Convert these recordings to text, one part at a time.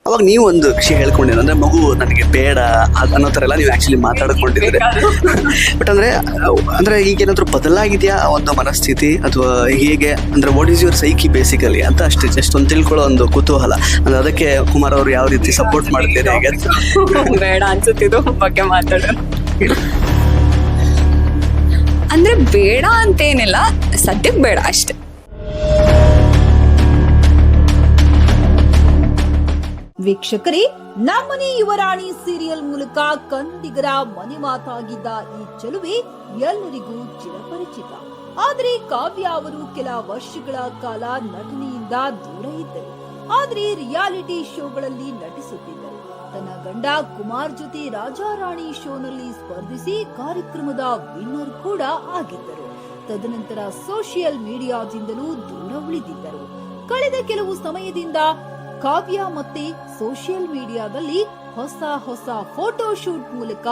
ಅವಾಗ ನೀವು ಒಂದು ವಿಷಯ ಹೇಳ್ಕೊಂಡಿದ್ರೆ ಅಂದ್ರೆ ಮಗು ನನಗೆ ಬೇಡ ಅನ್ನೋ ಥರ ಎಲ್ಲ ನೀವು ಆಕ್ಚುಲಿ ಮಾತಾಡ್ಕೊಂಡಿದ್ರೆ. ಬಟ್ ಅಂದ್ರೆ ಈಗೇನಾದ್ರೂ ಬದಲಾಗಿದೆಯಾ ಆ ಒಂದು ಮನಸ್ಥಿತಿ ಅಥವಾ ಹೇಗೆ ಅಂದ್ರೆ what is your psyche basically ಅಂತ ಅಷ್ಟೇ ಜಸ್ಟ್ ಒಂದು ತಿಳ್ಕೊಳ್ಳೋ ಒಂದು ಕುತೂಹಲ. ಅಂದ್ರೆ ಅದಕ್ಕೆ ಕುಮಾರ್ ಅವರು ಯಾವ ರೀತಿ ಸಪೋರ್ಟ್ ಮಾಡ್ತೀರಿ ಹೇಗೆ? ಬೇಡ ಅನ್ಸುತ್ತಿದ್ದು ಬಗ್ಗೆ ಮಾತಾಡೋಣ. ಅಂದ್ರೆ ಬೇಡ ಅಂತೇನಿಲ್ಲ, ಸದ್ಯಕ್ಕೆ ಬೇಡ ಅಷ್ಟೆ. ವೀಕ್ಷಕರೇ, ನಮ್ಮನೆ ಯುವರಾಣಿ ಸೀರಿಯಲ್ ಮೂಲಕ ಕನ್ನಡಿಗರ ಮನೆ ಮಾತಾಗಿದ್ದ ಈ ಚೆಲುವೆ ಎಲ್ಲರಿಗೂ ಚಿರಪರಿಚಿತ. ಆದರೆ ಕಾವ್ಯ ಅವರು ಕೆಲ ವರ್ಷಗಳ ಕಾಲ ನಟನೆಯಿಂದ ದೂರ ಇದ್ದರು. ಆದರೆ ರಿಯಾಲಿಟಿ ಶೋಗಳಲ್ಲಿ ನಟಿಸುತ್ತಿದ್ದರು. ತನ್ನ ಗಂಡ ಕುಮಾರ್ ಜೊತೆ ರಾಜಾರಾಣಿ ಶೋನಲ್ಲಿ ಸ್ಪರ್ಧಿಸಿ ಕಾರ್ಯಕ್ರಮದ ವಿನ್ನರ್ ಕೂಡ ಆಗಿದ್ದರು. ತದನಂತರ ಸೋಷಿಯಲ್ ಮೀಡಿಯಾದಿಂದಲೂ ದೂರ ಉಳಿದಿದ್ದರು. ಕಳೆದ ಕೆಲವು ಸಮಯದಿಂದ ಕಾವ್ಯ ಮತ್ತೆ ಸೋಷಿಯಲ್ ಮೀಡಿಯಾದಲ್ಲಿ ಹೊಸ ಫೋಟೋ ಶೂಟ್ ಮೂಲಕ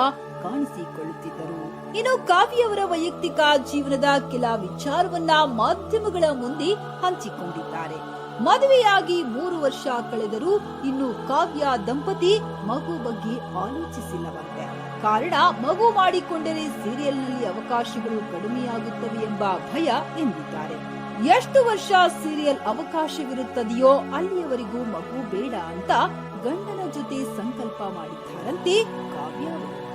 ಕಾಣಿಸಿಕೊಳ್ಳುತ್ತಿದ್ದರು. ಇನ್ನು ಕಾವ್ಯ ಅವರ ವೈಯಕ್ತಿಕ ಜೀವನದ ಕೆಲ ವಿಚಾರವನ್ನ ಮಾಧ್ಯಮಗಳ ಮುಂದೆ ಹಂಚಿಕೊಂಡಿದ್ದಾರೆ. ಮದುವೆಯಾಗಿ 3 ವರ್ಷ ಕಳೆದರೂ ಇನ್ನು ಕಾವ್ಯ ದಂಪತಿ ಮಗು ಬಗ್ಗೆ ಆಲೋಚಿಸಿಲ್ಲವಂತೆ. ಕಾರಣ, ಮಗು ಮಾಡಿಕೊಂಡರೆ ಸೀರಿಯಲ್ನಲ್ಲಿ ಅವಕಾಶಗಳು ಕಡಿಮೆಯಾಗುತ್ತವೆ ಎಂಬ ಭಯ ಎಂದಿದ್ದಾರೆ. ಎಷ್ಟು ವರ್ಷ ಸೀರಿಯಲ್ ಅವಕಾಶವಿರುತ್ತದೆಯೋ ಅಲ್ಲಿಯವರೆಗೂ ಮಗು ಬೇಡ ಅಂತ ಗಂಡನ ಜೊತೆ ಸಂಕಲ್ಪ ಮಾಡಿದ್ದಾರಂತೆ ಕಾವ್ಯ ಅವರು.